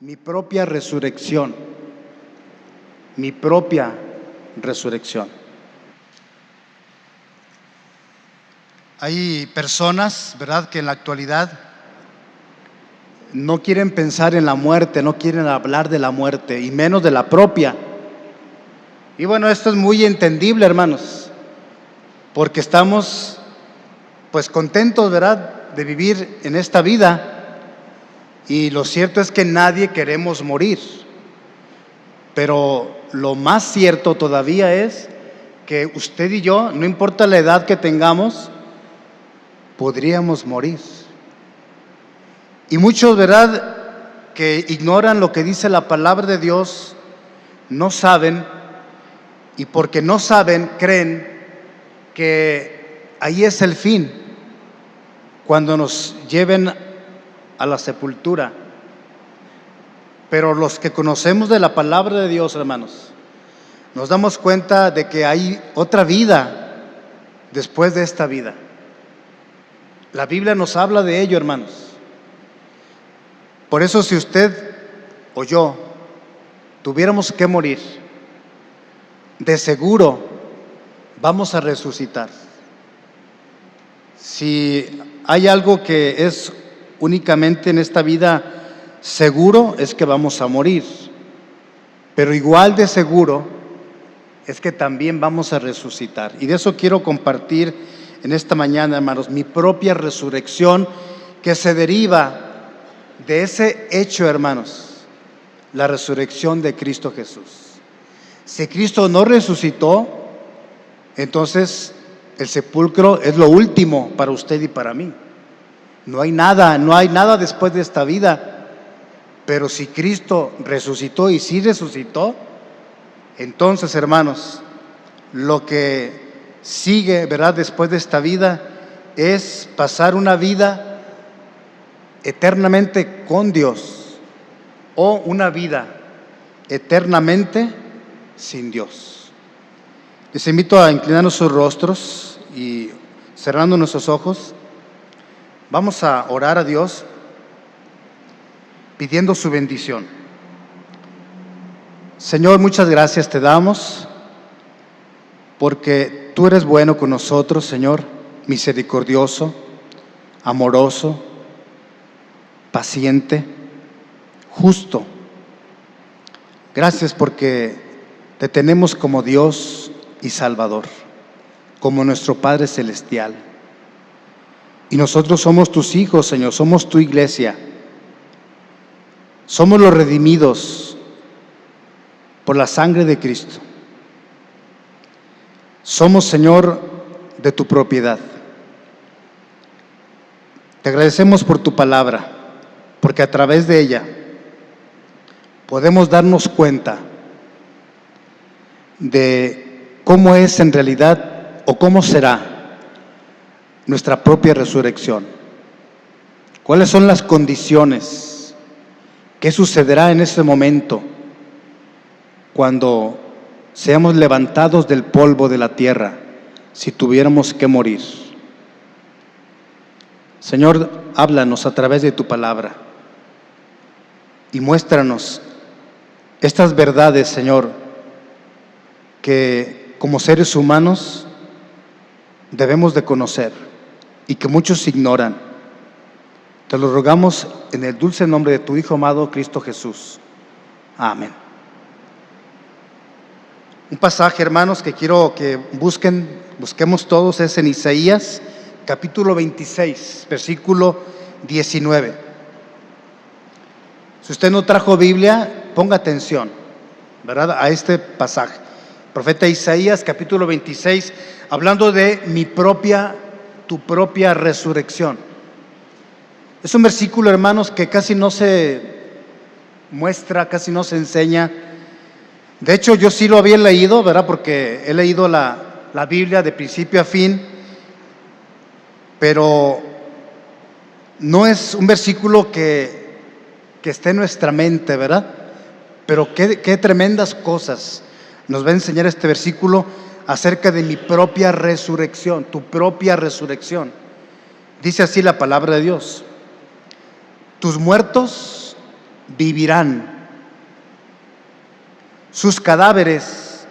mi propia resurrección, mi propia resurrección. Hay personas, ¿verdad?, que en la actualidad no quieren pensar en la muerte, no quieren hablar de la muerte y menos de la propia. Y bueno, esto es muy entendible, hermanos, porque estamos pues contentos, ¿verdad?, de vivir en esta vida. Y lo cierto es que nadie queremos morir, pero lo más cierto todavía es que usted y yo, no importa la edad que tengamos, podríamos morir. Y muchos, ¿verdad?, que ignoran lo que dice la palabra de Dios, no saben, y porque no saben, creen que ahí es el fin, cuando nos lleven a la sepultura. Pero los que conocemos de la palabra de Dios, hermanos, nos damos cuenta de que hay otra vida después de esta vida. La Biblia nos habla de ello, hermanos. Por eso, si usted o yo tuviéramos que morir, de seguro vamos a resucitar. Si hay algo que es únicamente en esta vida seguro, es que vamos a morir, pero igual de seguro es que también vamos a resucitar. Y de eso quiero compartir en esta mañana, hermanos, mi propia resurrección, que se deriva de ese hecho, hermanos, la resurrección de Cristo Jesús. Si Cristo no resucitó, entonces el sepulcro es lo último para usted y para mí. No hay nada después de esta vida. Pero si Cristo resucitó, y si resucitó, entonces, hermanos, lo que sigue, ¿verdad?, después de esta vida es pasar una vida eternamente con Dios, o una vida eternamente sin Dios. Les invito a inclinar sus rostros y, cerrando nuestros ojos, vamos a orar a Dios pidiendo su bendición. Señor, muchas gracias te damos, porque tú eres bueno con nosotros, Señor, misericordioso, amoroso, paciente, justo. Gracias porque te tenemos como Dios y Salvador, como nuestro Padre Celestial. Y nosotros somos tus hijos, Señor, somos tu iglesia. Somos los redimidos por la sangre de Cristo. Somos, Señor, de tu propiedad. Te agradecemos por tu palabra, porque a través de ella podemos darnos cuenta de cómo es en realidad, o cómo será nuestra propia resurrección. ¿Cuáles son las condiciones? ¿Qué sucederá en ese momento cuando seamos levantados del polvo de la tierra, si tuviéramos que morir? Señor, háblanos a través de tu palabra y muéstranos estas verdades, Señor, que como seres humanos debemos de conocer y que muchos ignoran. Te lo rogamos en el dulce nombre de tu Hijo amado, Cristo Jesús. Amén. Un pasaje, hermanos, que quiero que busquemos todos, es en Isaías, capítulo 26, versículo 19. Si usted no trajo Biblia, ponga atención, ¿verdad?, a este pasaje. Profeta Isaías, capítulo 26, hablando de tu propia resurrección. Es un versículo, hermanos, que casi no se muestra, casi no se enseña. De hecho, yo sí lo había leído, ¿verdad?, porque he leído la Biblia de principio a fin, pero no es un versículo que esté en nuestra mente, ¿verdad? Pero qué tremendas cosas nos va a enseñar este versículo acerca de mi propia resurrección, tu propia resurrección. Dice así la palabra de Dios: tus muertos vivirán, sus cadáveres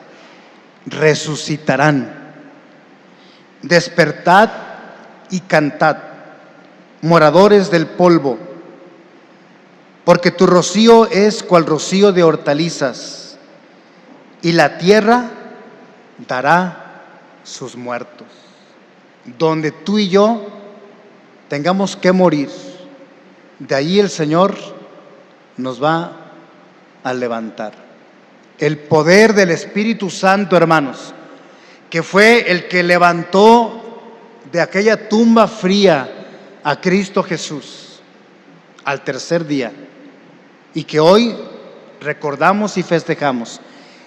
resucitarán. Despertad y cantad, moradores del polvo, porque tu rocío es cual rocío de hortalizas, y la tierra dará sus muertos. Donde tú y yo tengamos que morir, de ahí el Señor nos va a levantar. El poder del Espíritu Santo, hermanos, que fue el que levantó de aquella tumba fría a Cristo Jesús al tercer día, y que hoy recordamos y festejamos.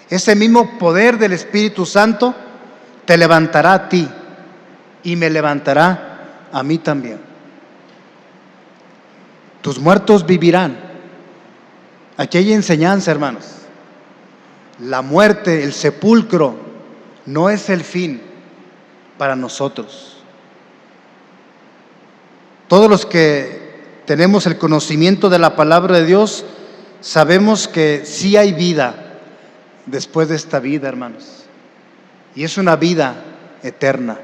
Ese mismo poder del Espíritu Santo te levantará a ti y me levantará a mí también. Tus muertos vivirán. Aquí hay enseñanza, hermanos. La muerte, el sepulcro, no es el fin para nosotros. Todos los que tenemos el conocimiento de la palabra de Dios, sabemos que sí hay vida después de esta vida, hermanos. Y es una vida eterna.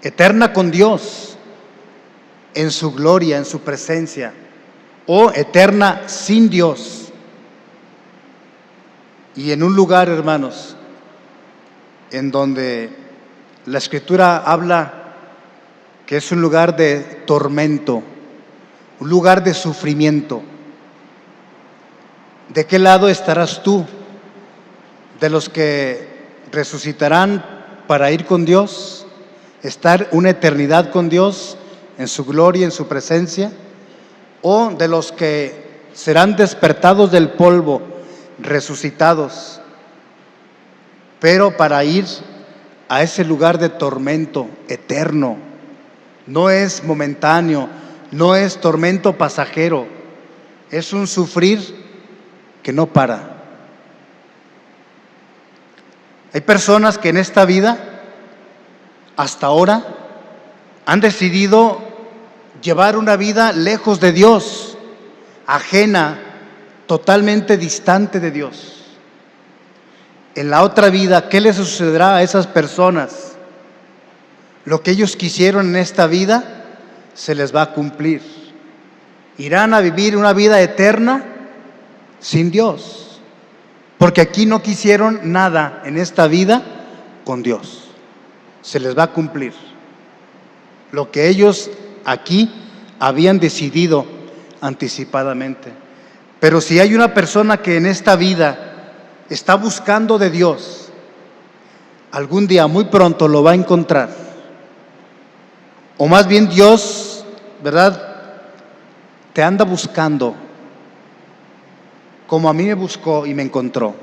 Eterna con Dios, en su gloria, en su presencia, o eterna sin Dios. Y en un lugar, hermanos, en donde la Escritura habla que es un lugar de tormento, un lugar de sufrimiento. ¿De qué lado estarás tú? ¿De los que resucitarán para ir con Dios, estar una eternidad con Dios en su gloria, en su presencia? ¿O de los que serán despertados del polvo, resucitados, pero para ir a ese lugar de tormento eterno? No es momentáneo, no es tormento pasajero, es un sufrir que no para. Hay personas que en esta vida, hasta ahora, han decidido llevar una vida lejos de Dios, ajena, totalmente distante de Dios. En la otra vida, ¿qué les sucederá a esas personas? Lo que ellos quisieron en esta vida se les va a cumplir. Irán a vivir una vida eterna sin Dios, porque aquí no quisieron nada en esta vida con Dios. Se les va a cumplir lo que ellos aquí habían decidido anticipadamente. Pero si hay una persona que en esta vida está buscando de Dios, algún día, muy pronto, lo va a encontrar. O más bien Dios, ¿verdad?, te anda buscando, como a mí me buscó y me encontró.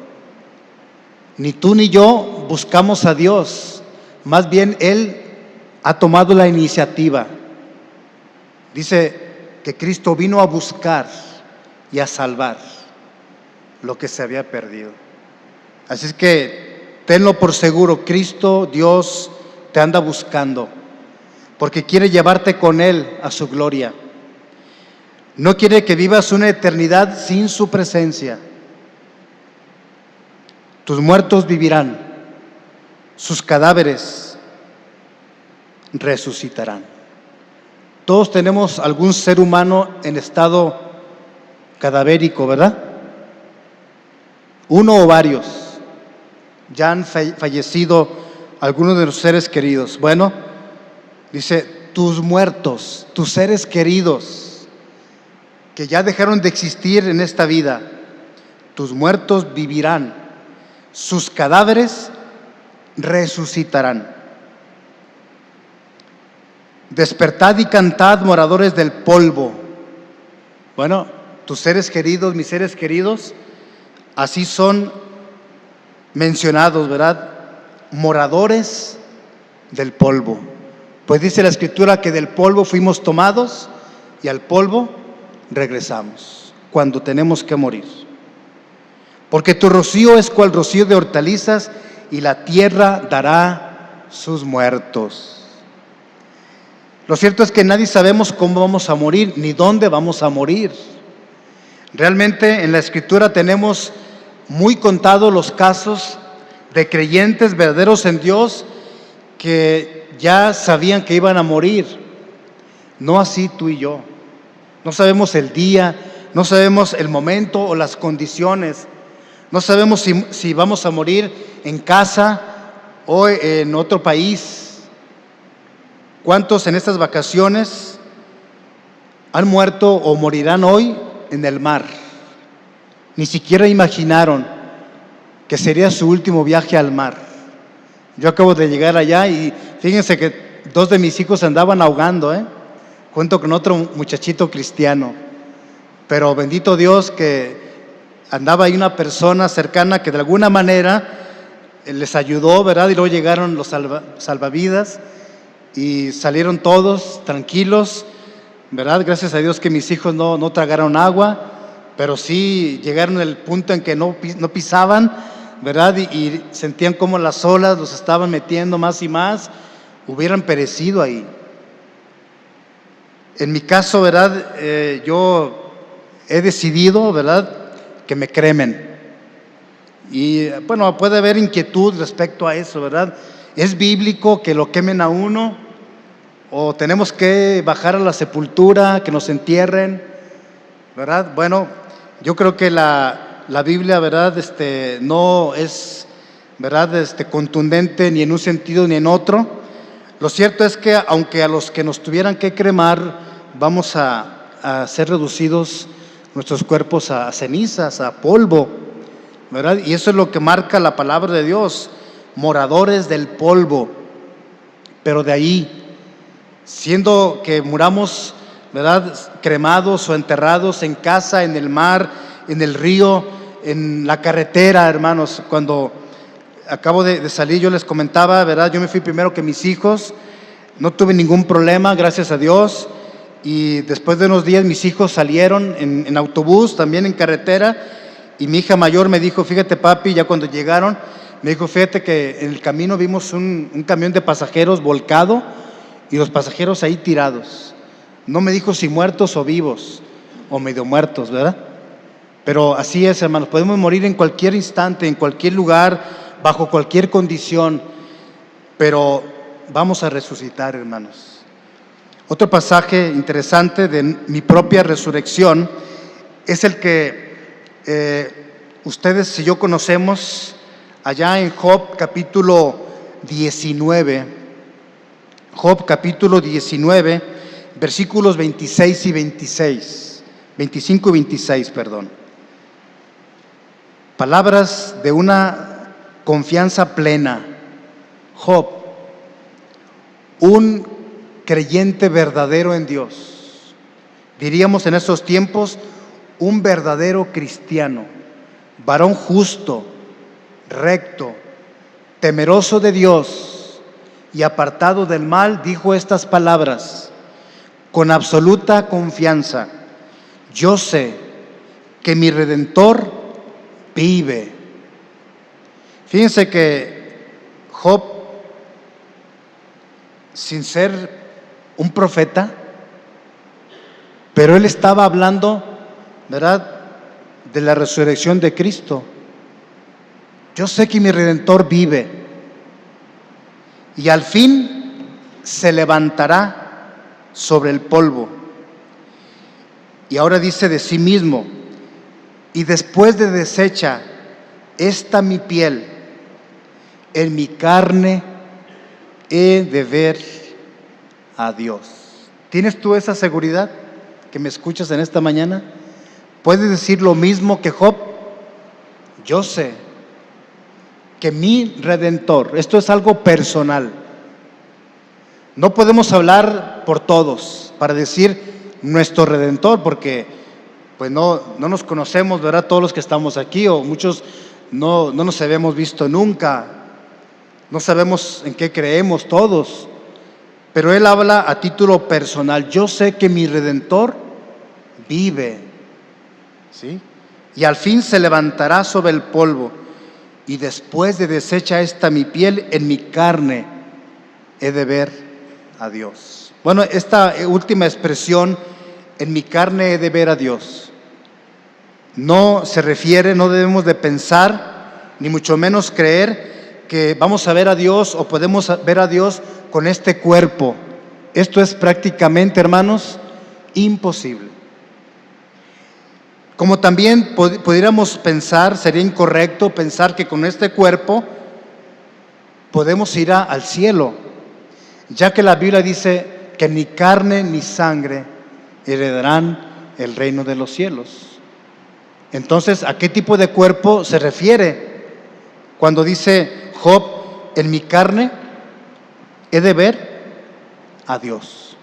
Ni tú ni yo buscamos a Dios, más bien Él ha tomado la iniciativa. Dice que Cristo vino a buscar y a salvar lo que se había perdido. Así es que tenlo por seguro, Cristo, Dios, te anda buscando, porque quiere llevarte con Él a su gloria. No quiere que vivas una eternidad sin su presencia. Tus muertos vivirán, sus cadáveres resucitarán. Todos tenemos algún ser humano en estado cadavérico, ¿verdad? Uno o varios. Ya han fallecido algunos de los seres queridos. Bueno, dice, tus muertos, tus seres queridos, que ya dejaron de existir en esta vida, tus muertos vivirán, sus cadáveres resucitarán. Despertad y cantad, moradores del polvo. Bueno, tus seres queridos, mis seres queridos, así son mencionados, ¿verdad? Moradores del polvo. Pues dice la Escritura que del polvo fuimos tomados y al polvo regresamos cuando tenemos que morir. Porque tu rocío es cual rocío de hortalizas y la tierra dará sus muertos. Lo cierto es que nadie sabemos cómo vamos a morir ni dónde vamos a morir. Realmente en la Escritura tenemos muy contados los casos de creyentes verdaderos en Dios que ya sabían que iban a morir. No así tú y yo. No sabemos el día, no sabemos el momento o las condiciones. No sabemos si vamos a morir en casa o en otro país. ¿Cuántos en estas vacaciones han muerto o morirán hoy en el mar? Ni siquiera imaginaron que sería su último viaje al mar. Yo acabo de llegar allá y fíjense que 2 de mis hijos andaban ahogando, junto con otro muchachito cristiano. Pero bendito Dios que andaba ahí una persona cercana que de alguna manera les ayudó, ¿verdad? Y luego llegaron los salvavidas y salieron todos tranquilos, ¿verdad? Gracias a Dios que mis hijos no tragaron agua, pero sí llegaron al punto en que no pisaban, ¿verdad? Y sentían como las olas los estaban metiendo más y más, hubieran perecido ahí. En mi caso, ¿verdad? Yo he decidido, ¿verdad?, que me cremen. Y bueno, puede haber inquietud respecto a eso, ¿verdad? ¿Es bíblico que lo quemen a uno? ¿O tenemos que bajar a la sepultura, que nos entierren? ¿Verdad? Bueno, yo creo que la Biblia, ¿verdad?, no es, ¿verdad?, contundente ni en un sentido ni en otro. Lo cierto es que aunque a los que nos tuvieran que cremar vamos a ser reducidos nuestros cuerpos a cenizas, a polvo, ¿verdad? Y eso es lo que marca la palabra de Dios, moradores del polvo. Pero de ahí, siendo que muramos, ¿verdad?, cremados o enterrados en casa, en el mar, en el río, en la carretera, hermanos. Cuando acabo de salir, yo les comentaba, ¿verdad?, yo me fui primero que mis hijos, no tuve ningún problema, gracias a Dios. Y después de unos días mis hijos salieron en autobús, también en carretera, y mi hija mayor me dijo, fíjate papi, ya cuando llegaron, me dijo, fíjate que en el camino vimos un camión de pasajeros volcado y los pasajeros ahí tirados. No me dijo si muertos o vivos, o medio muertos, ¿verdad? Pero así es, hermanos, podemos morir en cualquier instante, en cualquier lugar, bajo cualquier condición, pero vamos a resucitar, hermanos. Otro pasaje interesante de mi propia resurrección es el que ustedes y yo conocemos allá en Job capítulo 19. Job capítulo 19, versículos 26 y 26, 25 y 26, perdón. Palabras de una confianza plena. Job, un creyente verdadero en Dios, diríamos en estos tiempos, un verdadero cristiano, varón justo, recto, temeroso de Dios y apartado del mal, dijo estas palabras con absoluta confianza: yo sé que mi Redentor vive. Fíjense que Job, sin ser un profeta, pero él estaba hablando, ¿verdad?, de la resurrección de Cristo. Yo sé que mi Redentor vive y al fin se levantará sobre el polvo. Y ahora dice de sí mismo: y después de deshecha esta mi piel, en mi carne he de ver a Dios. ¿Tienes tú esa seguridad que me escuchas en esta mañana? ¿Puedes decir lo mismo que Job? Yo sé que mi Redentor, esto es algo personal. No podemos hablar por todos para decir nuestro Redentor, porque pues no nos conocemos, ¿verdad?, todos los que estamos aquí, o muchos no nos habíamos visto nunca, no sabemos en qué creemos todos. Pero él habla a título personal. Yo sé que mi Redentor vive, ¿sí? Y al fin se levantará sobre el polvo. Y después de deshecha esta mi piel, en mi carne he de ver a Dios. Bueno, esta última expresión, en mi carne he de ver a Dios, No se refiere, no debemos de pensar, ni mucho menos creer que vamos a ver a Dios o podemos ver a Dios con este cuerpo. Esto es prácticamente, hermanos, imposible. Como también pudiéramos pensar, sería incorrecto pensar que con este cuerpo podemos ir al cielo, ya que la Biblia dice que ni carne ni sangre heredarán el reino de los cielos. Entonces, ¿a qué tipo de cuerpo se refiere cuando dice Job, en mi carne he de ver a Dios?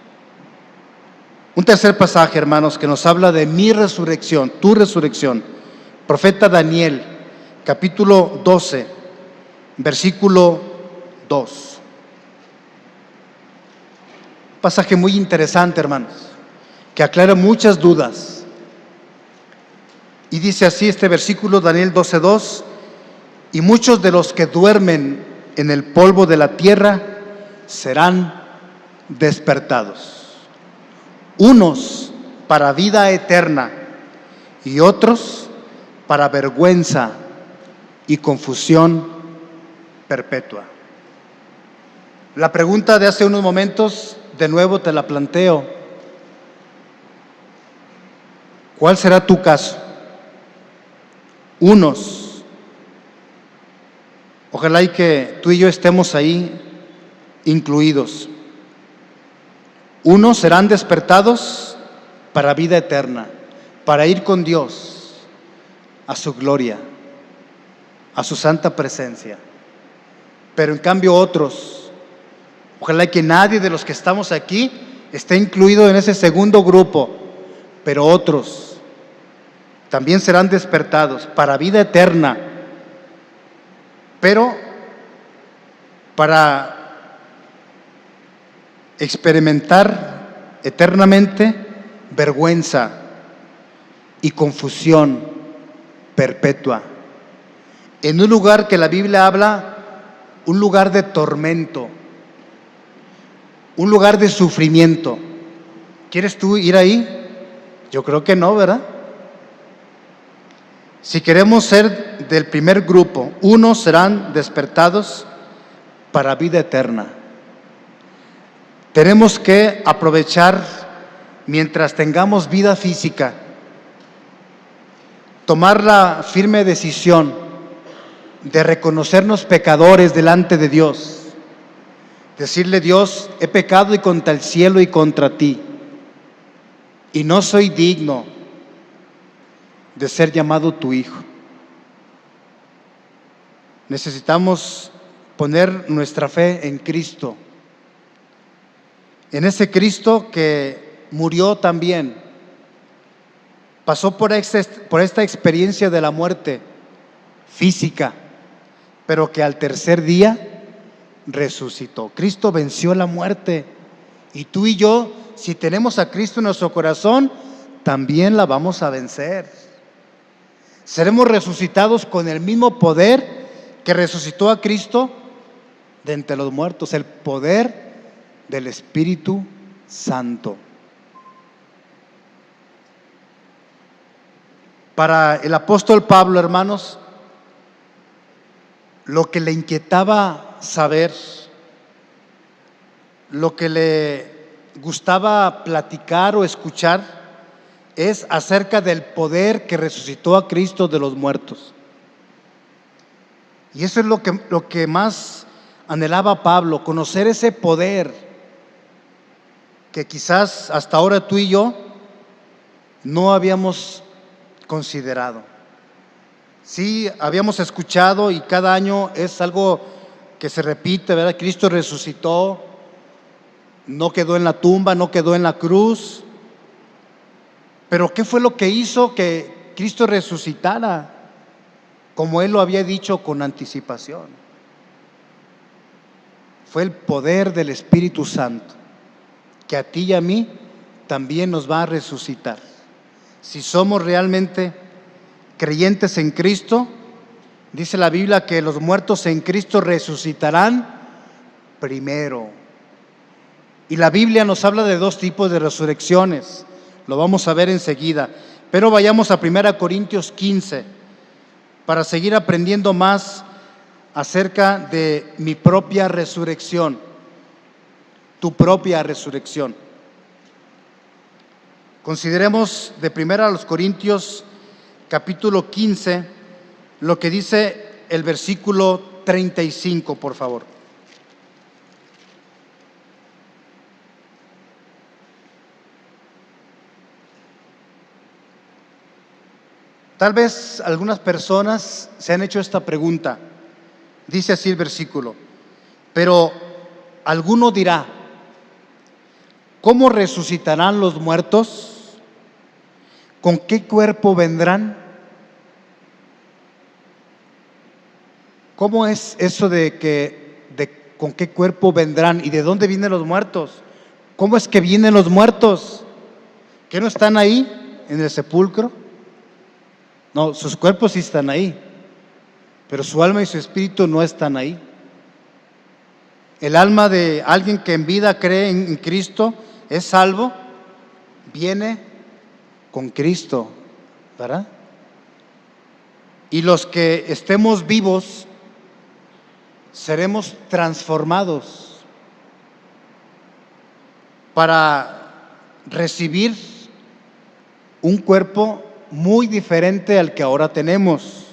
Un tercer pasaje, hermanos, que nos habla de mi resurrección, tu resurrección. Profeta Daniel, capítulo 12, versículo 2. Pasaje muy interesante, hermanos, que aclara muchas dudas. Y dice así este versículo, Daniel 12:2: y muchos de los que duermen en el polvo de la tierra serán despertados, unos para vida eterna y otros para vergüenza y confusión perpetua. La pregunta de hace unos momentos, de nuevo te la planteo: ¿cuál será tu caso? Unos, ojalá y que tú y yo estemos ahí incluidos. Unos serán despertados para vida eterna, para ir con Dios a su gloria, a su santa presencia. Pero en cambio otros, ojalá y que nadie de los que estamos aquí esté incluido en ese segundo grupo, pero otros también serán despertados para vida eterna, pero para experimentar eternamente vergüenza y confusión perpetua, en un lugar que la Biblia habla, un lugar de tormento, un lugar de sufrimiento. ¿Quieres tú ir ahí? Yo creo que no, ¿verdad? Si queremos ser del primer grupo, unos serán despertados para vida eterna. Tenemos que aprovechar mientras tengamos vida física, tomar la firme decisión de reconocernos pecadores delante de Dios, decirle: Dios, he pecado y contra el cielo y contra ti, y no soy digno de ser llamado tu hijo. Necesitamos poner nuestra fe en Cristo, en ese Cristo que murió también, pasó por esta experiencia de la muerte física, pero que al tercer día resucitó. Cristo venció la muerte, y tú y yo, si tenemos a Cristo en nuestro corazón, también la vamos a vencer. Seremos resucitados con el mismo poder que resucitó a Cristo de entre los muertos, el poder del Espíritu Santo. Para el apóstol Pablo, hermanos, lo que le inquietaba saber, lo que le gustaba platicar o escuchar, es acerca del poder que resucitó a Cristo de los muertos. Y eso es lo que más anhelaba Pablo, conocer ese poder que quizás hasta ahora tú y yo no habíamos considerado. Sí, habíamos escuchado, y cada año es algo que se repite, ¿verdad? Cristo resucitó, no quedó en la tumba, no quedó en la cruz. Pero ¿qué fue lo que hizo que Cristo resucitara como Él lo había dicho con anticipación? Fue el poder del Espíritu Santo, que a ti y a mí también nos va a resucitar. Si somos realmente creyentes en Cristo, dice la Biblia que los muertos en Cristo resucitarán primero. Y la Biblia nos habla de dos tipos de resurrecciones. Lo vamos a ver enseguida. Pero vayamos a 1 Corintios 15 para seguir aprendiendo más acerca de mi propia resurrección, tu propia resurrección. Consideremos de 1 Corintios capítulo 15 lo que dice el versículo 35, por favor. Tal vez algunas personas se han hecho esta pregunta. Dice así el versículo: pero alguno dirá, ¿cómo resucitarán los muertos? ¿Con qué cuerpo vendrán? ¿Cómo es eso de con qué cuerpo vendrán y de dónde vienen los muertos? ¿Cómo es que vienen los muertos? ¿Que no están ahí en el sepulcro? No, sus cuerpos sí están ahí, pero su alma y su espíritu no están ahí. El alma de alguien que en vida cree en Cristo, es salvo, viene con Cristo, ¿verdad? Y los que estemos vivos seremos transformados para recibir un cuerpo muy diferente al que ahora tenemos.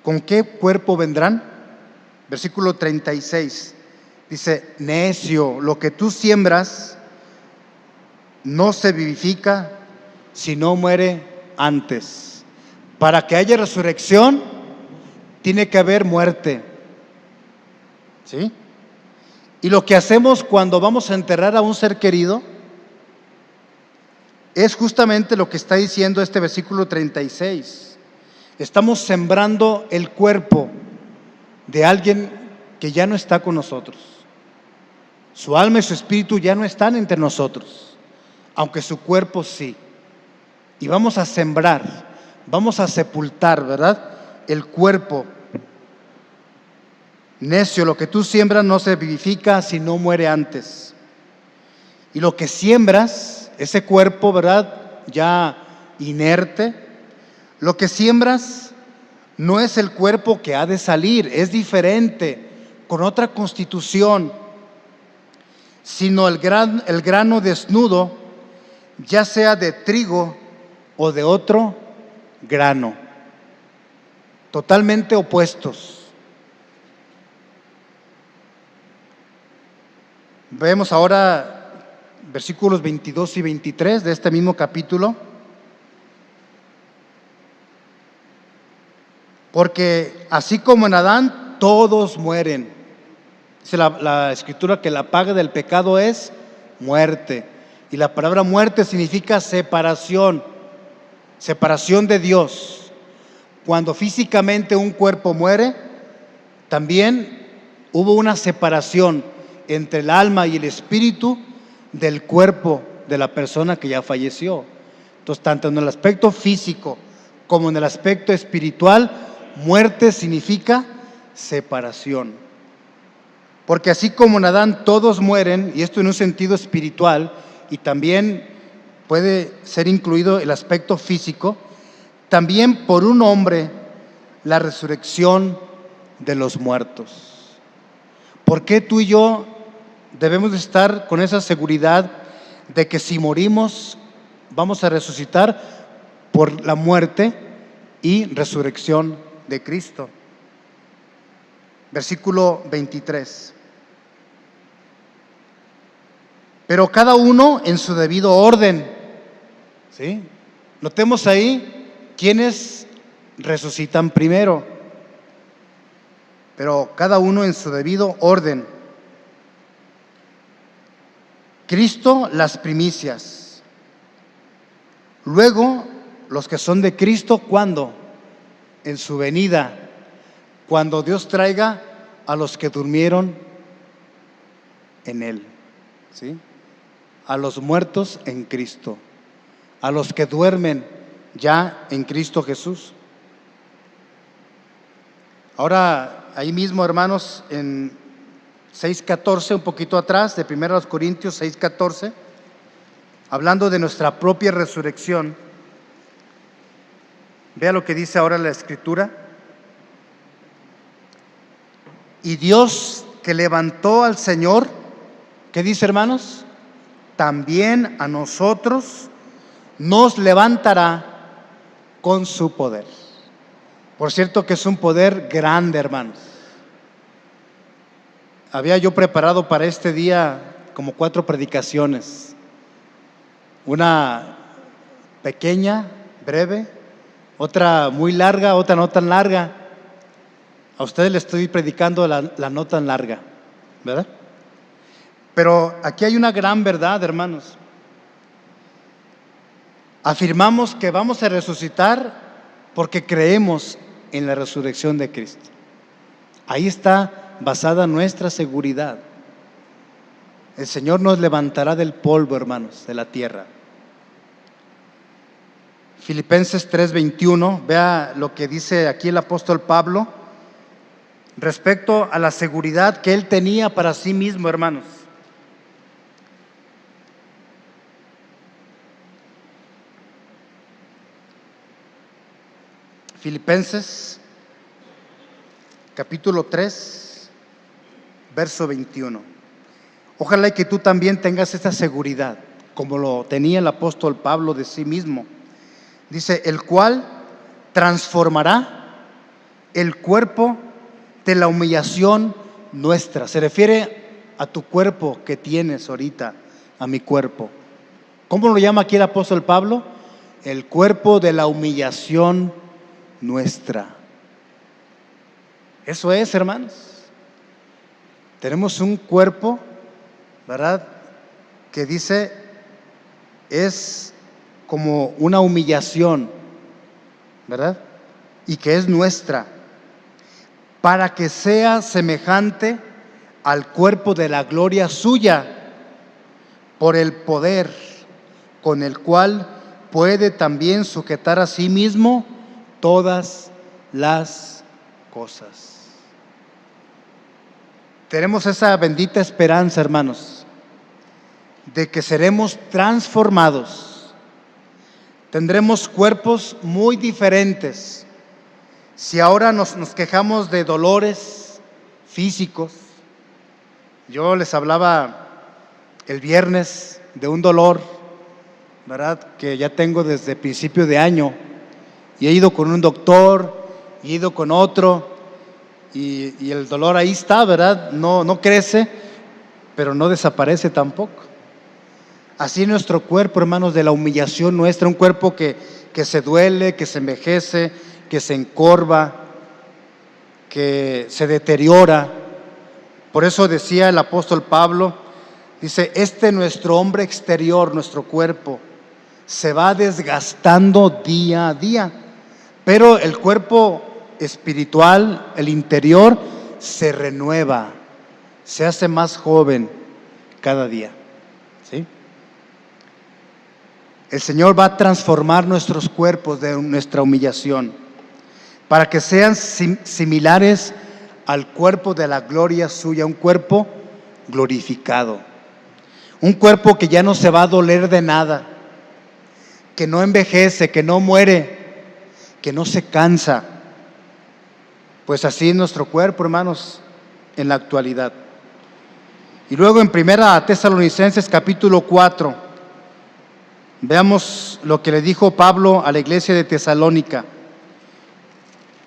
¿Con qué cuerpo vendrán? Versículo 36 dice: necio, lo que tú siembras no se vivifica si no muere antes. Para que haya resurrección tiene que haber muerte, ¿sí? Y lo que hacemos cuando vamos a enterrar a un ser querido es justamente lo que está diciendo este versículo 36. Estamos sembrando el cuerpo de alguien que ya no está con nosotros. Su alma y su espíritu ya no están entre nosotros, aunque su cuerpo sí. Y vamos a sembrar, vamos a sepultar, ¿verdad?, el cuerpo. Necio, lo que tú siembras no se vivifica si no muere antes. Y lo que siembras, ese cuerpo, ¿verdad?, ya inerte, lo que siembras no es el cuerpo que ha de salir, es diferente, con otra constitución, sino el grano desnudo, ya sea de trigo o de otro grano, totalmente opuestos. Vemos ahora versículos 22 y 23 de este mismo capítulo. Porque así como en Adán todos mueren. Dice la escritura que la paga del pecado es muerte. Y la palabra muerte significa separación, separación de Dios. Cuando físicamente un cuerpo muere, también hubo una separación entre el alma y el espíritu del cuerpo de la persona que ya falleció. Entonces, tanto en el aspecto físico como en el aspecto espiritual, muerte significa separación. Porque así como en Adán todos mueren, y esto en un sentido espiritual, y también puede ser incluido el aspecto físico, también por un hombre la resurrección de los muertos. ¿Por qué tú y yo debemos estar con esa seguridad de que si morimos vamos a resucitar por la muerte y resurrección de Cristo? Versículo 23. Pero cada uno en su debido orden, ¿sí? Notemos ahí quiénes resucitan primero, pero cada uno en su debido orden. Cristo las primicias, luego los que son de Cristo, ¿cuándo? En su venida, cuando Dios traiga a los que durmieron en Él, ¿sí? A los muertos en Cristo, a los que duermen ya en Cristo Jesús. Ahora, ahí mismo, hermanos, en 6:14, un poquito atrás de 1 Corintios 6:14, hablando de nuestra propia resurrección, vea lo que dice ahora la Escritura. Y Dios que levantó al Señor, ¿qué dice, hermanos? También a nosotros nos levantará con su poder. Por cierto que es un poder grande, hermanos. Había yo preparado para este día como 4 predicaciones. Una pequeña, breve, otra muy larga, otra no tan larga. A ustedes les estoy predicando la no tan larga, ¿verdad? Pero aquí hay una gran verdad, hermanos. Afirmamos que vamos a resucitar porque creemos en la resurrección de Cristo. Ahí está basada nuestra seguridad. El Señor nos levantará del polvo, hermanos, de la tierra. Filipenses 3:21, vea lo que dice aquí el apóstol Pablo respecto a la seguridad que él tenía para sí mismo, hermanos. Filipenses capítulo 3, verso 21. Ojalá y que tú también tengas esta seguridad, como lo tenía el apóstol Pablo de sí mismo. Dice, el cual transformará el cuerpo de la humillación nuestra. Se refiere a tu cuerpo que tienes ahorita, a mi cuerpo. ¿Cómo lo llama aquí el apóstol Pablo? El cuerpo de la humillación nuestra. Eso es, hermanos. Tenemos un cuerpo, ¿verdad?, que dice es como una humillación, ¿verdad? Y que es nuestra, para que sea semejante al cuerpo de la gloria suya, por el poder con el cual puede también sujetar a sí mismo todas las cosas. Tenemos esa bendita esperanza, hermanos, de que seremos transformados. Tendremos cuerpos muy diferentes. Si ahora nos quejamos de dolores físicos, yo les hablaba el viernes de un dolor, ¿verdad?, que ya tengo desde principio de año, y he ido con un doctor, y he ido con otro, y el dolor ahí está, ¿verdad? No crece, pero no desaparece tampoco. Así nuestro cuerpo, hermanos, de la humillación nuestra, un cuerpo que se duele, que se envejece, que se encorva, que se deteriora. Por eso decía el apóstol Pablo, dice, nuestro hombre exterior, nuestro cuerpo, se va desgastando día a día, pero el cuerpo espiritual, el interior, se renueva, se hace más joven cada día, ¿sí? El Señor va a transformar nuestros cuerpos de nuestra humillación para que sean similares al cuerpo de la gloria suya, un cuerpo glorificado, un cuerpo que ya no se va a doler de nada, que no envejece, que no muere, que no se cansa. Pues así es nuestro cuerpo, hermanos, en la actualidad. Y luego en 1 Tesalonicenses capítulo 4, veamos lo que le dijo Pablo a la iglesia de Tesalónica.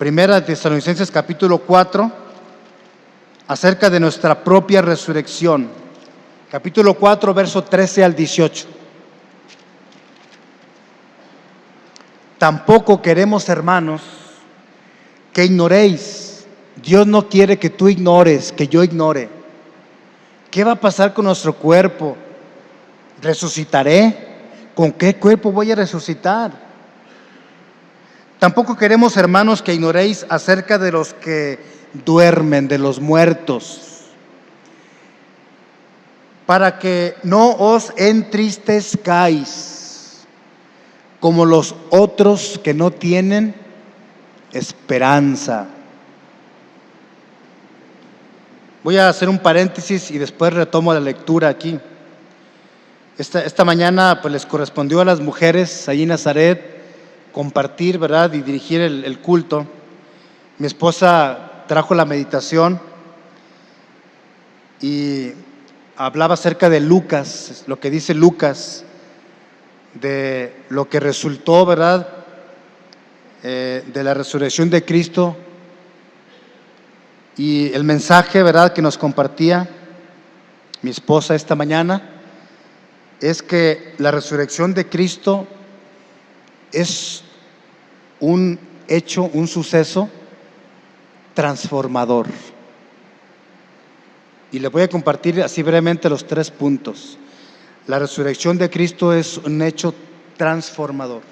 1 Tesalonicenses capítulo 4, acerca de nuestra propia resurrección. Capítulo 4, verso 13 al 18. Tampoco queremos, hermanos, que ignoréis. Dios no quiere que tú ignores, que yo ignore. ¿Qué va a pasar con nuestro cuerpo? ¿Resucitaré? ¿Con qué cuerpo voy a resucitar? Tampoco queremos, hermanos, que ignoréis acerca de los que duermen, de los muertos, para que no os entristezcáis como los otros que no tienen esperanza. Voy a hacer un paréntesis y después retomo la lectura aquí. Esta mañana pues les correspondió a las mujeres allí en Nazaret compartir, ¿verdad? Y dirigir el culto. Mi esposa trajo la meditación y hablaba acerca de Lucas, lo que dice Lucas, de lo que resultó, ¿verdad? De la resurrección de Cristo, y el mensaje, ¿verdad?, que nos compartía mi esposa esta mañana es que la resurrección de Cristo es un hecho, un suceso transformador. Y le voy a compartir así brevemente los 3 puntos. La resurrección de Cristo es un hecho transformador.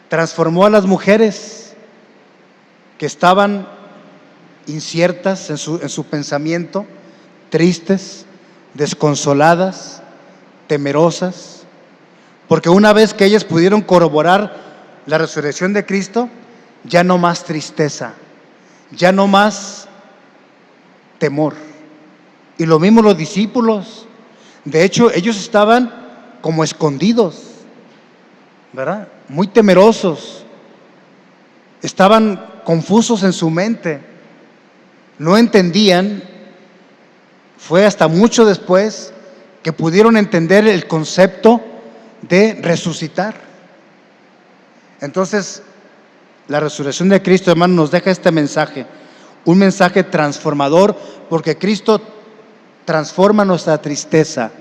Transformó a las mujeres que estaban inciertas en su pensamiento, tristes, desconsoladas, temerosas, porque una vez que ellas pudieron corroborar la resurrección de Cristo, ya no más tristeza, ya no más temor. Y lo mismo los discípulos. De hecho, ellos estaban como escondidos, ¿verdad? Muy temerosos, estaban confusos en su mente, no entendían. Fue hasta mucho después que pudieron entender el concepto de resucitar. Entonces, la resurrección de Cristo, hermano, nos deja este mensaje, un mensaje transformador, porque Cristo transforma nuestra tristeza,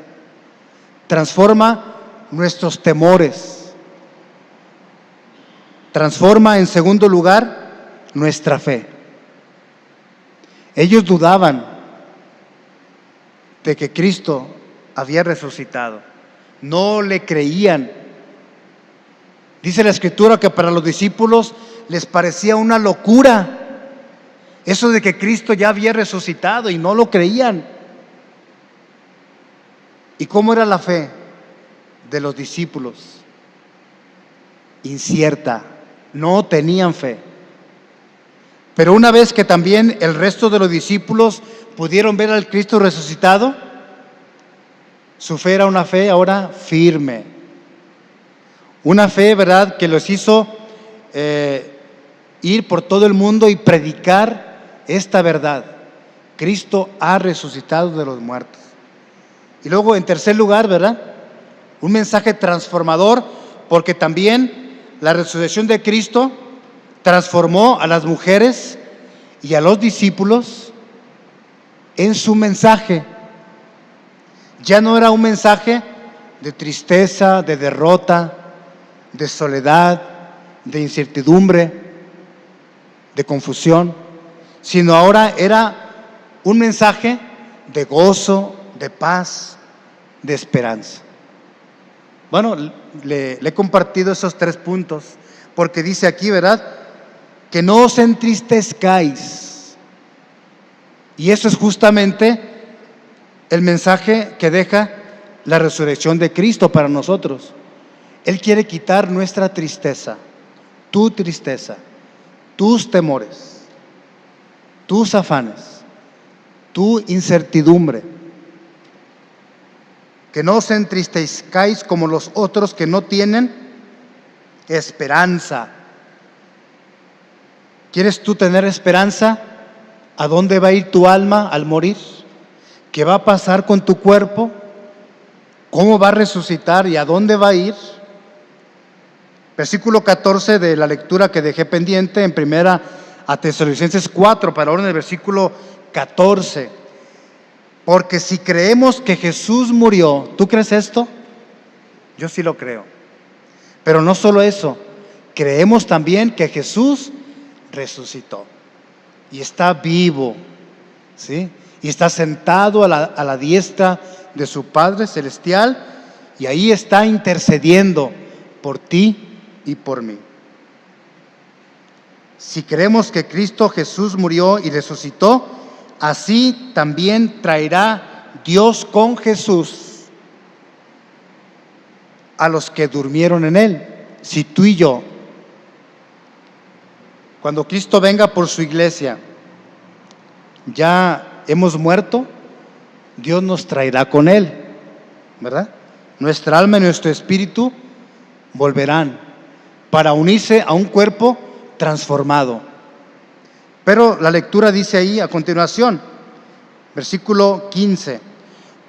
transforma nuestros temores, transforma en segundo lugar nuestra fe. Ellos dudaban de que Cristo había resucitado, no le creían. Dice la Escritura que para los discípulos les parecía una locura eso de que Cristo ya había resucitado, y no lo creían. ¿Y cómo era la fe de los discípulos? Incierta, no tenían fe. Pero una vez que también el resto de los discípulos pudieron ver al Cristo resucitado, su fe era una fe ahora firme. Una fe, ¿verdad?, que los hizo ir por todo el mundo y predicar esta verdad. Cristo ha resucitado de los muertos. Y luego, en tercer lugar, ¿verdad?, un mensaje transformador, porque también la resurrección de Cristo transformó a las mujeres y a los discípulos en su mensaje. Ya no era un mensaje de tristeza, de derrota, de soledad, de incertidumbre, de confusión, sino ahora era un mensaje de gozo, de paz, de esperanza. Bueno, le he compartido esos 3 puntos, porque dice aquí, ¿verdad?, que no os entristezcáis. Y eso es justamente el mensaje que deja la resurrección de Cristo para nosotros. Él quiere quitar nuestra tristeza, tu tristeza, tus temores, tus afanes, tu incertidumbre. Que no os entristezcáis como los otros que no tienen esperanza. ¿Quieres tú tener esperanza? ¿A dónde va a ir tu alma al morir? ¿Qué va a pasar con tu cuerpo? ¿Cómo va a resucitar y a dónde va a ir? Versículo 14 de la lectura que dejé pendiente en primera a Tesalonicenses 4, para ahora en el versículo 14. Porque si creemos que Jesús murió, ¿tú crees esto? Yo sí lo creo. Pero no solo eso, creemos también que Jesús resucitó y está vivo, ¿sí? Y está sentado a la diestra de su Padre Celestial, y ahí está intercediendo por ti y por mí. Si creemos que Cristo Jesús murió y resucitó, así también traerá Dios con Jesús a los que durmieron en Él. Si tú y yo, cuando Cristo venga por su iglesia, ya hemos muerto, Dios nos traerá con Él, ¿verdad? nuestra alma y nuestro espíritu volverán para unirse a un cuerpo transformado. Pero la lectura dice ahí a continuación, versículo 15: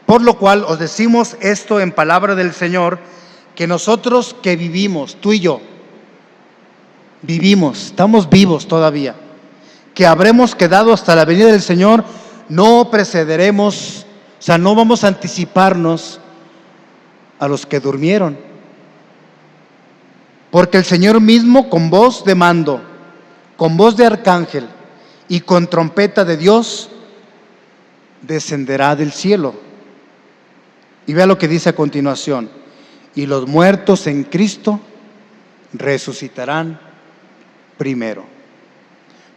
por lo cual os decimos esto en palabra del Señor, que nosotros que vivimos, tú y yo, vivimos, estamos vivos todavía, que habremos quedado hasta la venida del Señor, no precederemos, o sea, no vamos a anticiparnos a los que durmieron. Porque el Señor mismo, con voz de mando, con voz de arcángel y con trompeta de Dios, descenderá del cielo. Y vea lo que dice a continuación: y los muertos en Cristo resucitarán primero.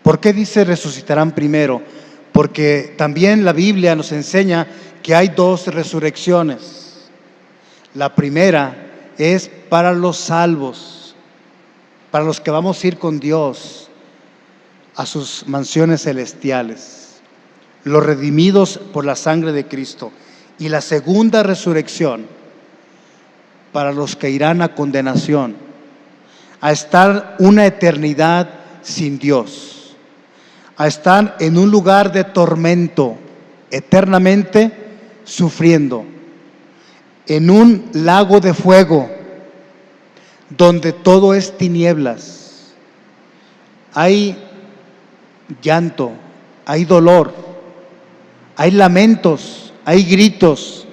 ¿Por qué dice resucitarán primero? Porque también la Biblia nos enseña que hay dos resurrecciones. La primera es para los salvos, para los que vamos a ir con Dios a sus mansiones celestiales, los redimidos por la sangre de Cristo. Y la segunda resurrección para los que irán a condenación, a estar una eternidad sin Dios, a estar en un lugar de tormento, eternamente sufriendo, en un lago de fuego, donde todo es tinieblas. Hay llanto, hay dolor, hay lamentos, hay gritos,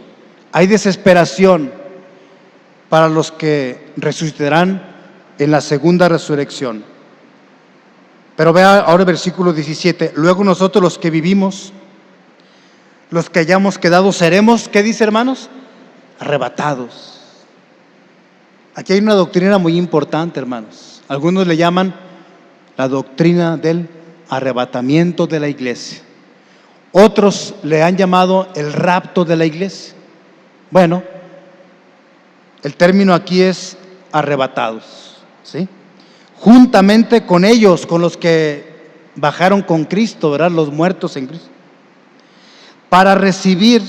hay desesperación para los que resucitarán en la segunda resurrección. Pero vea ahora el versículo 17: luego nosotros los que vivimos, los que hayamos quedado, seremos, ¿qué dice, hermanos? Arrebatados. Aquí hay una doctrina muy importante, hermanos. Algunos le llaman la doctrina del arrebatamiento de la iglesia. Otros le han llamado el rapto de la iglesia. Bueno, el término aquí es arrebatados, ¿sí? Juntamente con ellos, con los que bajaron con Cristo, ¿verdad? Los muertos en Cristo, para recibir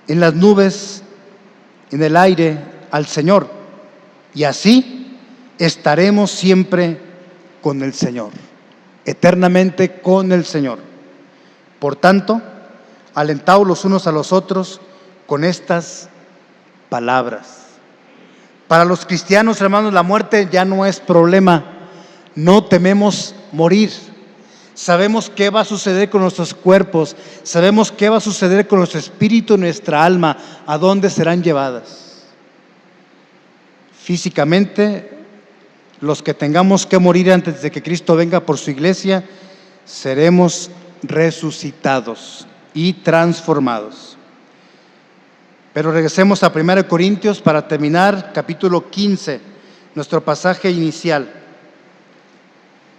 en las nubes, en el aire, al Señor. Y así estaremos siempre con el Señor, eternamente con el Señor. Por tanto, alentaos los unos a los otros con estas palabras. Para los cristianos, hermanos, la muerte ya no es problema. No tememos morir. Sabemos qué va a suceder con nuestros cuerpos, sabemos qué va a suceder con nuestro espíritu y nuestra alma, a dónde serán llevadas. Físicamente, los que tengamos que morir antes de que Cristo venga por su iglesia, seremos resucitados y transformados. Pero regresemos a 1 Corintios para terminar, capítulo 15, nuestro pasaje inicial.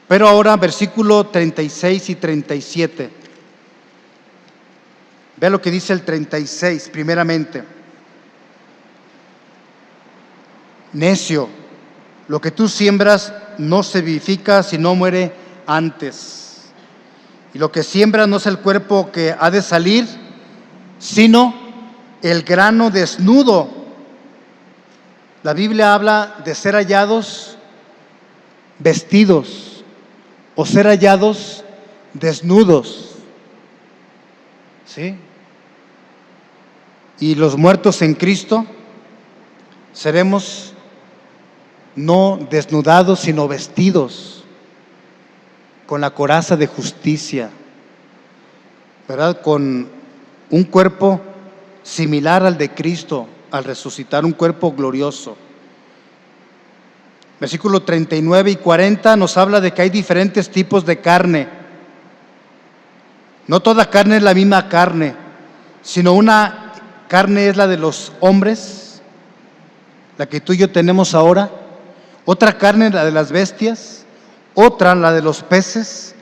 Pero ahora versículo 36 y 37. Vea lo que dice el 36 primeramente. Necio, lo que tú siembras no se vivifica si no muere antes. Y lo que siembras no es el cuerpo que ha de salir, sino el grano desnudo. La Biblia habla de ser hallados vestidos o ser hallados desnudos, ¿sí? Y los muertos en Cristo seremos no desnudados, sino vestidos con la coraza de justicia, ¿verdad? Con un cuerpo similar al de Cristo al resucitar, un cuerpo glorioso. Versículos 39 y 40 nos habla de que hay diferentes tipos de carne. No toda carne es la misma carne, sino una carne es la de los hombres, la que tú y yo tenemos ahora. Otra carne la de las bestias, otra la de los peces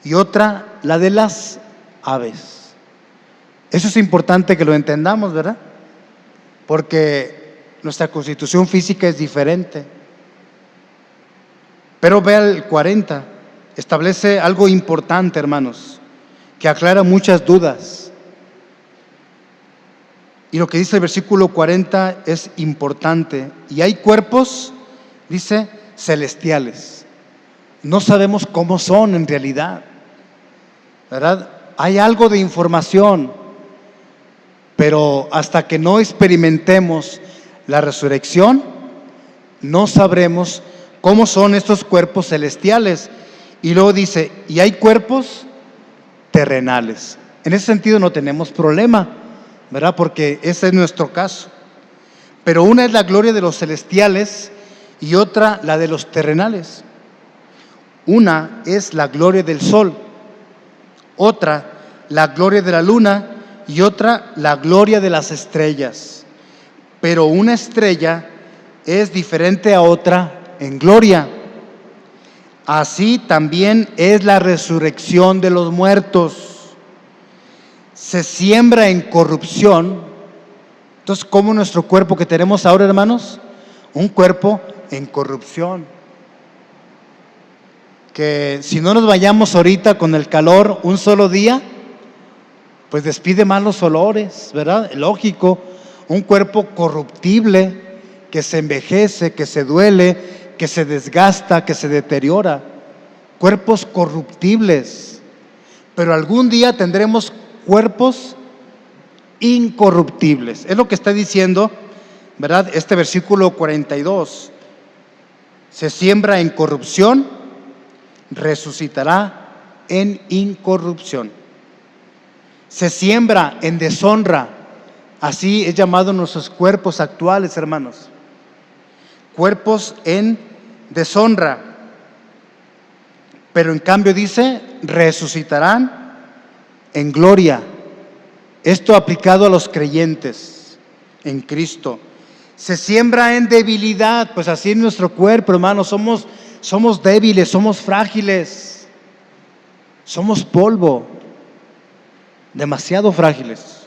y otra la de las aves. Eso es importante que lo entendamos, ¿verdad? Porque nuestra constitución física es diferente. Pero vea el 40, establece algo importante, hermanos, que aclara muchas dudas. Y lo que dice el versículo 40 es importante. Y hay cuerpos, dice, celestiales. No sabemos cómo son en realidad, ¿verdad? Hay algo de información, pero hasta que no experimentemos la resurrección, no sabremos cómo son estos cuerpos celestiales. Y luego dice, y hay cuerpos terrenales. En ese sentido no tenemos problema, ¿verdad? Porque ese es nuestro caso. Pero una es la gloria de los celestiales y otra la de los terrenales. Una es la gloria del sol, otra la gloria de la luna y otra la gloria de las estrellas. Pero una estrella es diferente a otra en gloria. Así también es la resurrección de los muertos. Se siembra en corrupción. Entonces, ¿cómo nuestro cuerpo que tenemos ahora, hermanos? Un cuerpo en corrupción. Que si no nos vayamos ahorita con el calor un solo día, pues despide malos olores, ¿verdad? Lógico, un cuerpo corruptible que se envejece, que se duele, que se desgasta, que se deteriora. Cuerpos corruptibles. Pero algún día tendremos cuerpos incorruptibles. Es lo que está diciendo, ¿verdad? Este versículo 42. Se siembra en corrupción, resucitará en incorrupción. Se siembra en deshonra. Así es llamado nuestros cuerpos actuales, hermanos. Cuerpos en deshonra. Pero en cambio dice, resucitarán en gloria. Esto aplicado a los creyentes en Cristo. Se siembra en debilidad, pues así es nuestro cuerpo, hermanos. Somos débiles, somos frágiles, somos polvo, demasiado frágiles.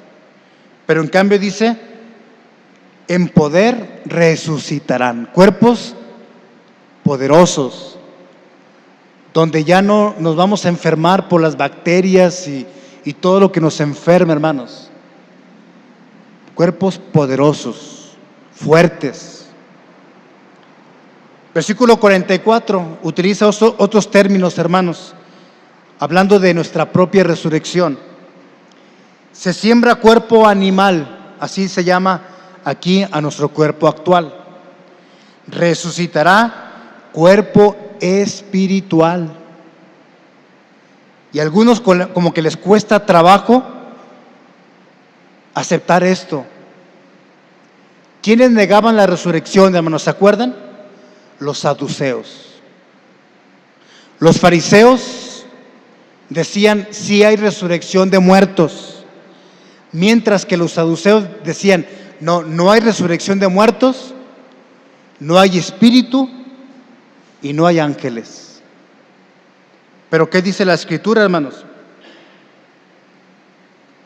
Pero en cambio dice, en poder resucitarán. Cuerpos poderosos, donde ya no nos vamos a enfermar por las bacterias y todo lo que nos enferma, hermanos. Cuerpos poderosos, fuertes. Versículo 44 utiliza otros términos, hermanos, hablando de nuestra propia resurrección. Se siembra cuerpo animal, así se llama aquí a nuestro cuerpo actual. Resucitará cuerpo espiritual. Y a algunos como que les cuesta trabajo aceptar esto. ¿Quiénes negaban la resurrección, hermanos? ¿Se acuerdan? Los saduceos. Los fariseos decían sí hay resurrección de muertos, mientras que los saduceos decían no hay resurrección de muertos, no hay espíritu y no hay ángeles. Pero ¿qué dice la Escritura, hermanos?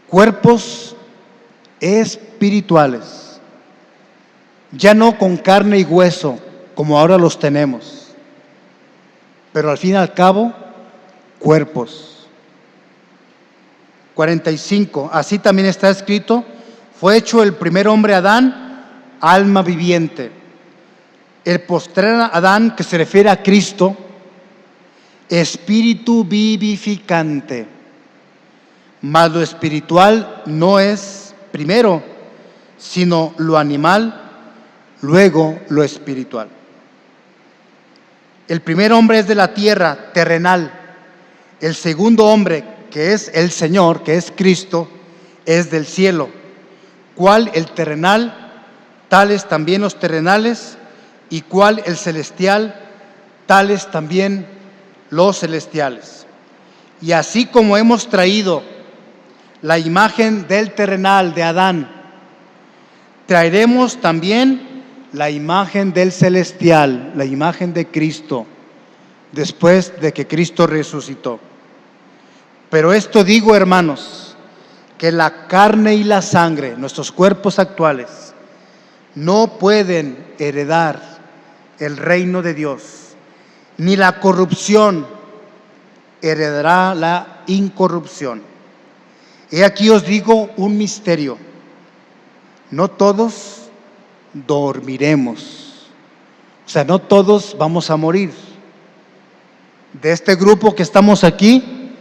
Cuerpos espirituales, ya no con carne y hueso como ahora los tenemos, pero al fin y al cabo cuerpos. 45, así también está escrito, fue hecho el primer hombre Adán, alma viviente. El postrer Adán, que se refiere a Cristo, espíritu vivificante. Mas lo espiritual no es primero, sino lo animal, luego lo espiritual. El primer hombre es de la tierra, terrenal. El segundo hombre, que es el Señor, que es Cristo, es del cielo. ¿Cuál el terrenal? Tales también los terrenales. ¿Y cuál el celestial? Tales también los celestiales. Y así como hemos traído la imagen del terrenal de Adán, traeremos también la imagen del celestial, la imagen de Cristo, después de que Cristo resucitó. Pero esto digo, hermanos, que la carne y la sangre, nuestros cuerpos actuales, no pueden heredar el reino de Dios, ni la corrupción heredará la incorrupción. He aquí os digo un misterio. no todos dormiremos. O sea, no todos vamos a morir. De este grupo que estamos aquí,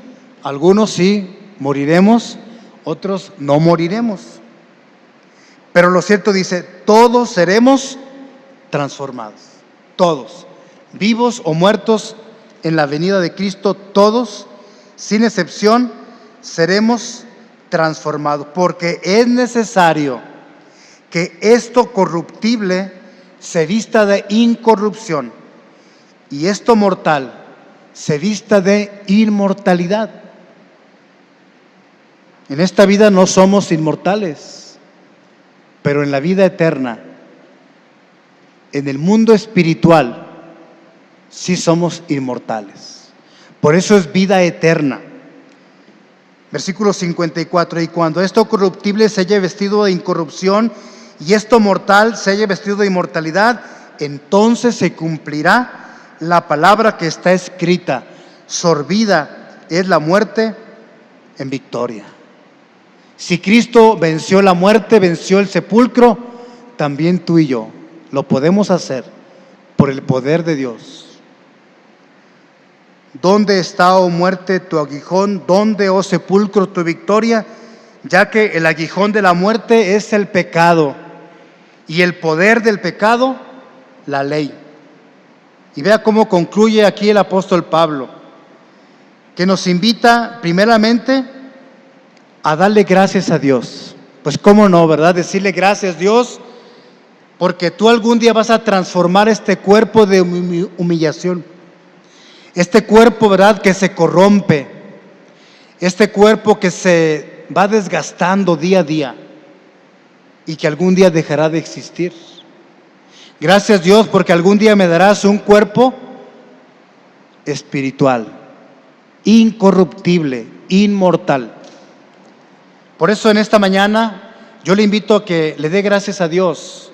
algunos sí moriremos, otros no moriremos. Pero lo cierto dice, todos seremos transformados. Todos, vivos o muertos en la venida de Cristo, todos, sin excepción, seremos transformados. Porque es necesario que esto corruptible se vista de incorrupción y esto mortal se vista de inmortalidad. En esta vida no somos inmortales, pero en la vida eterna, en el mundo espiritual, sí somos inmortales. Por eso es vida eterna. Versículo 54, y cuando esto corruptible se haya vestido de incorrupción y esto mortal se haya vestido de inmortalidad, entonces se cumplirá la palabra que está escrita: sorbida es la muerte en victoria. Si Cristo venció la muerte, venció el sepulcro, también tú y yo lo podemos hacer por el poder de Dios. ¿Dónde está, oh muerte, tu aguijón? ¿Dónde, oh sepulcro, tu victoria? Ya que el aguijón de la muerte es el pecado y el poder del pecado, la ley. Y vea cómo concluye aquí el apóstol Pablo, que nos invita primeramente a darle gracias a Dios. Pues cómo no, ¿verdad? Decirle gracias, Dios, porque tú algún día vas a transformar este cuerpo de humillación, este cuerpo, ¿verdad?, que se corrompe, este cuerpo que se va desgastando día a día y que algún día dejará de existir. Gracias, Dios, porque algún día me darás un cuerpo espiritual, incorruptible, inmortal. Por eso en esta mañana yo le invito a que le dé gracias a Dios.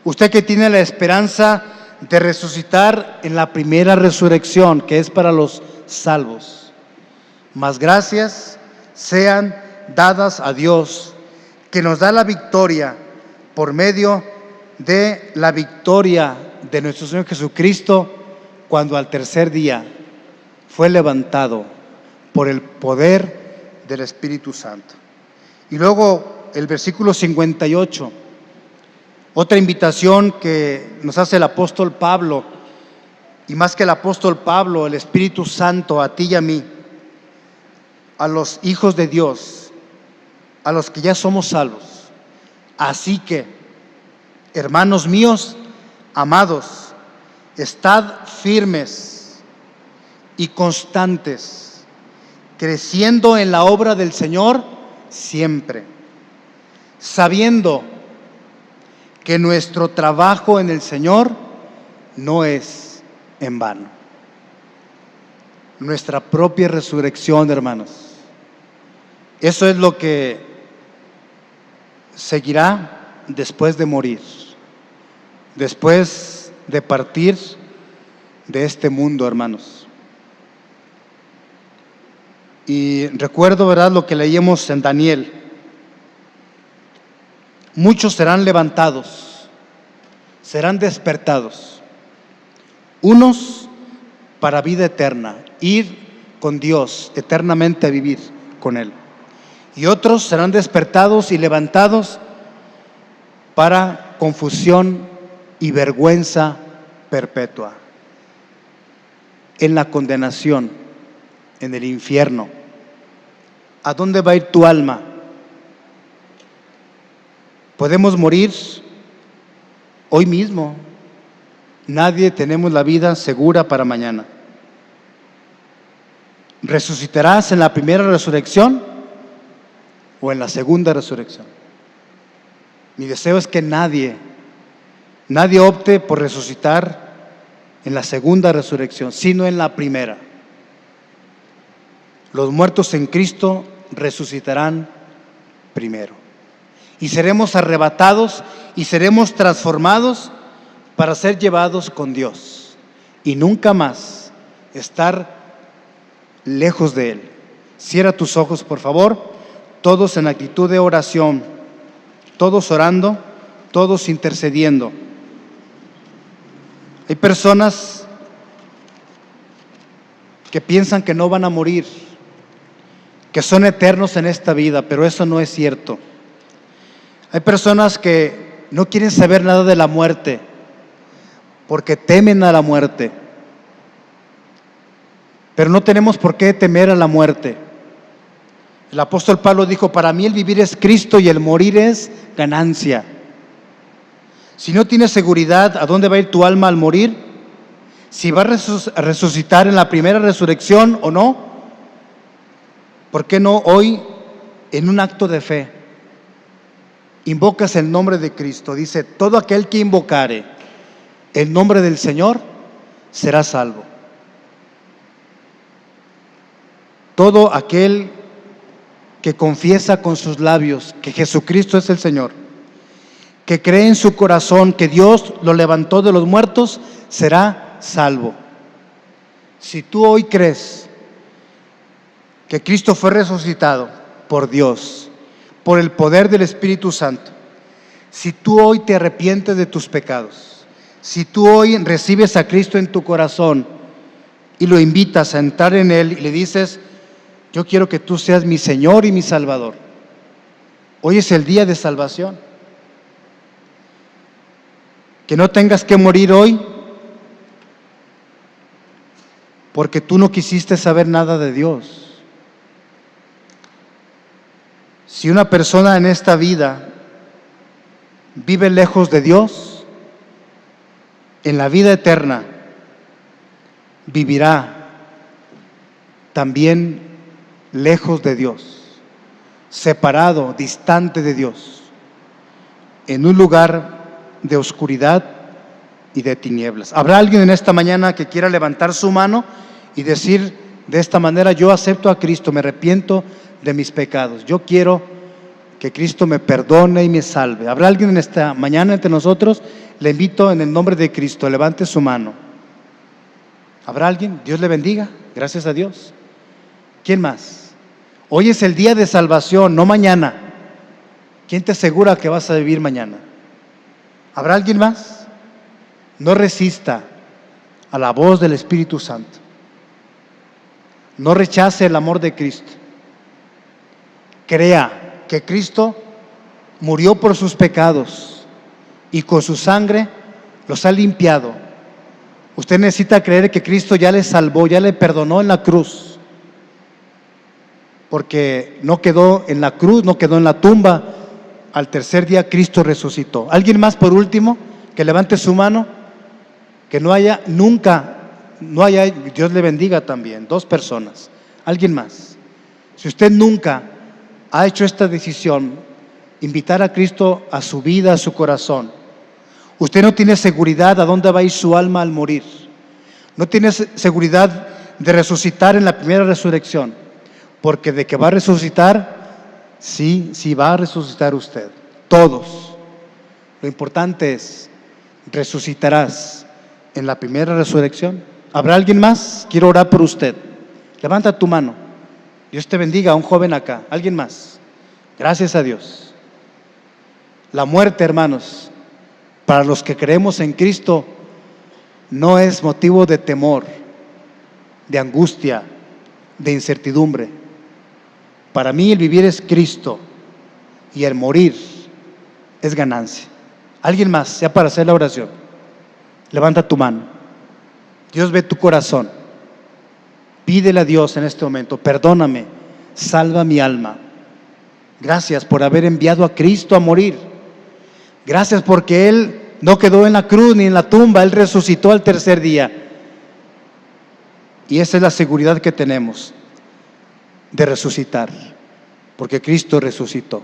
Usted que tiene la esperanza de resucitar en la primera resurrección, que es para los salvos. Mas gracias sean dadas a Dios, que nos da la victoria por medio de la victoria de nuestro Señor Jesucristo, cuando al tercer día fue levantado por el poder del Espíritu Santo. Y luego el versículo 58, otra invitación que nos hace el apóstol Pablo, y más que el apóstol Pablo, el Espíritu Santo, a ti y a mí, a los hijos de Dios, a los que ya somos salvos. Así que, hermanos míos, amados, estad firmes y constantes, creciendo en la obra del Señor siempre, sabiendo que nuestro trabajo en el Señor no es en vano. Nuestra propia resurrección, hermanos, eso es lo que seguirá después de morir, después de partir de este mundo, hermanos. Y recuerdo, ¿verdad?, lo que leíamos en Daniel. Muchos serán levantados, serán despertados, unos para vida eterna, ir con Dios eternamente a vivir con Él, y otros serán despertados y levantados para confusión y vergüenza perpetua, en la condenación, en el infierno. ¿A dónde va a ir tu alma? Podemos morir hoy mismo. Nadie tenemos la vida segura para mañana. ¿Resucitarás en la primera resurrección o en la segunda resurrección? Mi deseo es que nadie opte por resucitar en la segunda resurrección, sino en la primera. Los muertos en Cristo resucitarán primero. Y seremos arrebatados y seremos transformados para ser llevados con Dios y nunca más estar lejos de Él. Cierra tus ojos, por favor, todos en actitud de oración. todos orando, todos intercediendo. Hay personas que piensan que no van a morir, que son eternos en esta vida, pero eso no es cierto. Hay personas que no quieren saber nada de la muerte, porque temen a la muerte. Pero no tenemos por qué temer a la muerte. El apóstol Pablo dijo: para mí el vivir es Cristo y el morir es ganancia. Si no tienes seguridad a dónde va a ir tu alma al morir, si va a resucitar en la primera resurrección o no, ¿por qué no hoy, en un acto de fe, invocas el nombre de Cristo? Dice: todo aquel que invocare el nombre del Señor será salvo. Todo aquel que confiesa con sus labios que Jesucristo es el Señor, que cree en su corazón que Dios lo levantó de los muertos, será salvo. Si tú hoy crees que Cristo fue resucitado por Dios, por el poder del Espíritu Santo, si tú hoy te arrepientes de tus pecados, si tú hoy recibes a Cristo en tu corazón y lo invitas a entrar en Él y le dices: yo quiero que tú seas mi Señor y mi Salvador, hoy es el día de salvación. Que no tengas que morir hoy porque tú no quisiste saber nada de Dios. Si una persona en esta vida vive lejos de Dios, en la vida eterna vivirá también lejos de Dios, separado, distante de Dios, en un lugar de oscuridad y de tinieblas. ¿Habrá alguien en esta mañana que quiera levantar su mano y decir de esta manera: yo acepto a Cristo, me arrepiento de mis pecados, yo quiero que Cristo me perdone y me salve? ¿Habrá alguien en esta mañana entre nosotros? Le invito en el nombre de Cristo, levante su mano. ¿Habrá alguien? Dios le bendiga, gracias a Dios. ¿Quién más? Hoy es el día de salvación, no mañana. ¿Quién te asegura que vas a vivir mañana? ¿Habrá alguien más? No resista a la voz del Espíritu Santo. No rechace el amor de Cristo. Crea que Cristo murió por sus pecados y con su sangre los ha limpiado. Usted necesita creer que Cristo ya le salvó, ya le perdonó en la cruz, porque no quedó en la cruz, no quedó en la tumba. Al tercer día Cristo resucitó. ¿Alguien más por último que levante su mano? Que no haya nunca, no haya, Dios le bendiga también. 2 personas. ¿Alguien más? Si usted nunca ha hecho esta decisión, invitar a Cristo a su vida, a su corazón, usted no tiene seguridad a dónde va a ir su alma al morir. No tiene seguridad de resucitar en la primera resurrección, porque de que va a resucitar, sí va a resucitar usted. Todos. Lo importante es: resucitarás en la primera resurrección. ¿Habrá alguien más? Quiero orar por usted. Levanta tu mano. Dios te bendiga. A un joven acá. ¿Alguien más? Gracias a Dios. La muerte, hermanos, para los que creemos en Cristo, no es motivo de temor, de angustia, de incertidumbre. Para mí el vivir es Cristo y el morir es ganancia. ¿Alguien más? Ya para hacer la oración. Levanta tu mano. Dios ve tu corazón. Pídele a Dios en este momento: perdóname, salva mi alma. Gracias por haber enviado a Cristo a morir. Gracias porque Él no quedó en la cruz ni en la tumba, Él resucitó al tercer día. Y esa es la seguridad que tenemos de resucitar, porque Cristo resucitó.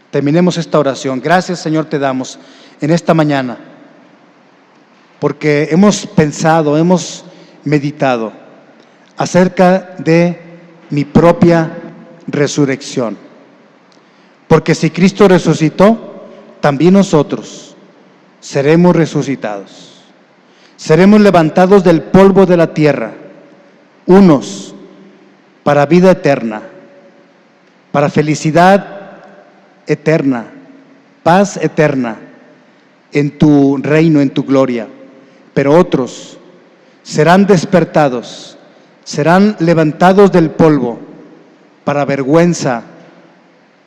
Terminemos esta oración. Gracias, Señor, te damos en esta mañana, porque hemos pensado, hemos meditado acerca de mi propia resurrección. Porque si Cristo resucitó, también nosotros seremos resucitados. Seremos levantados del polvo de la tierra, unos para vida eterna, para felicidad eterna, paz eterna en tu reino, en tu gloria. Pero otros serán despertados, serán levantados del polvo para vergüenza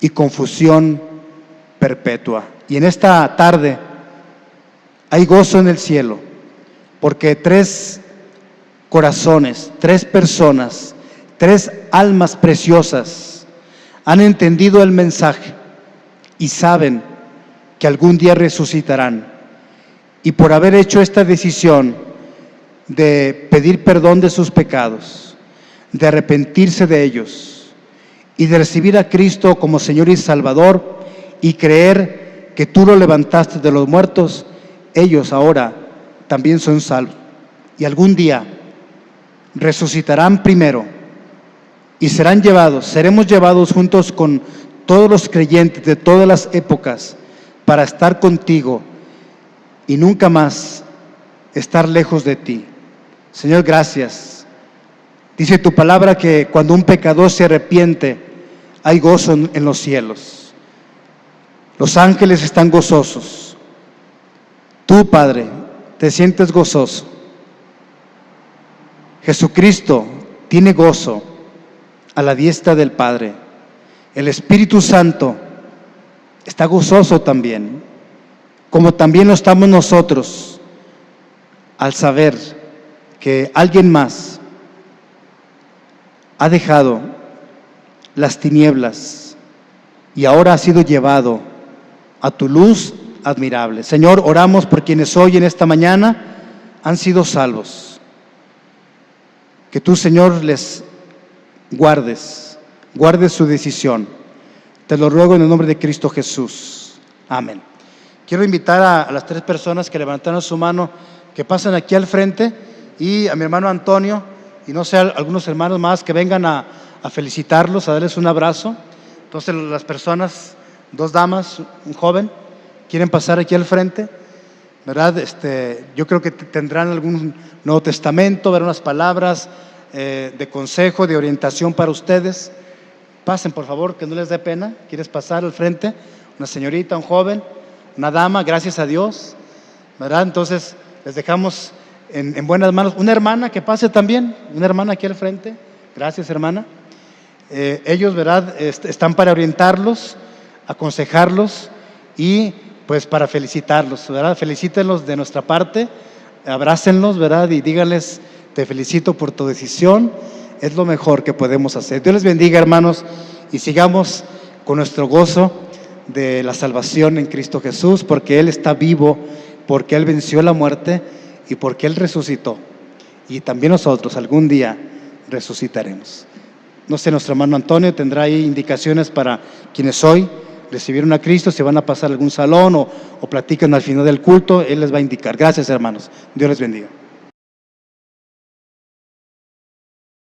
y confusión perpetua. Y en esta tarde hay gozo en el cielo, porque 3 corazones, 3 personas, 3 almas preciosas han entendido el mensaje y saben que algún día resucitarán. Y por haber hecho esta decisión de pedir perdón de sus pecados, de arrepentirse de ellos y de recibir a Cristo como Señor y Salvador y creer que tú lo levantaste de los muertos, ellos ahora también son salvos. Y algún día resucitarán primero y seremos llevados juntos con todos los creyentes de todas las épocas para estar contigo y nunca más estar lejos de ti. Señor, gracias. Dice tu palabra que cuando un pecador se arrepiente, hay gozo en los cielos. Los ángeles están gozosos. Tú, Padre, te sientes gozoso. Jesucristo tiene gozo a la diestra del Padre. El Espíritu Santo está gozoso también, como también lo estamos nosotros, al saber que alguien más ha dejado las tinieblas y ahora ha sido llevado a tu luz admirable. Señor, oramos por quienes hoy en esta mañana han sido salvos. Que tú, Señor, les guardes su decisión. Te lo ruego en el nombre de Cristo Jesús. Amén. Quiero invitar a las 3 personas que levantaron su mano, que pasen aquí al frente, y a mi hermano Antonio, y no sé, algunos hermanos más que vengan a felicitarlos, a darles un abrazo. Entonces las personas, 2 damas, un joven, quieren pasar aquí al frente, ¿verdad? Yo creo que tendrán algún Nuevo Testamento, ver unas palabras de consejo, de orientación para ustedes. Pasen, por favor, que no les dé pena. ¿Quieres pasar al frente? Una señorita, un joven, una dama, gracias a Dios, ¿verdad? Entonces les dejamos en buenas manos. Una hermana que pase también, una hermana aquí al frente. Gracias, hermana. Ellos, ¿verdad? Están para orientarlos, aconsejarlos y pues para felicitarlos, ¿verdad? Felicítenlos de nuestra parte, abrácenlos, ¿verdad? Y díganles: te felicito por tu decisión, es lo mejor que podemos hacer. Dios les bendiga, hermanos, y sigamos con nuestro gozo de la salvación en Cristo Jesús, porque Él está vivo, porque Él venció la muerte y porque Él resucitó. Y también nosotros algún día resucitaremos. No sé, nuestro hermano Antonio tendrá ahí indicaciones para quienes hoy recibieron a Cristo, si van a pasar a algún salón o platican al final del culto, Él les va a indicar. Gracias, hermanos. Dios les bendiga.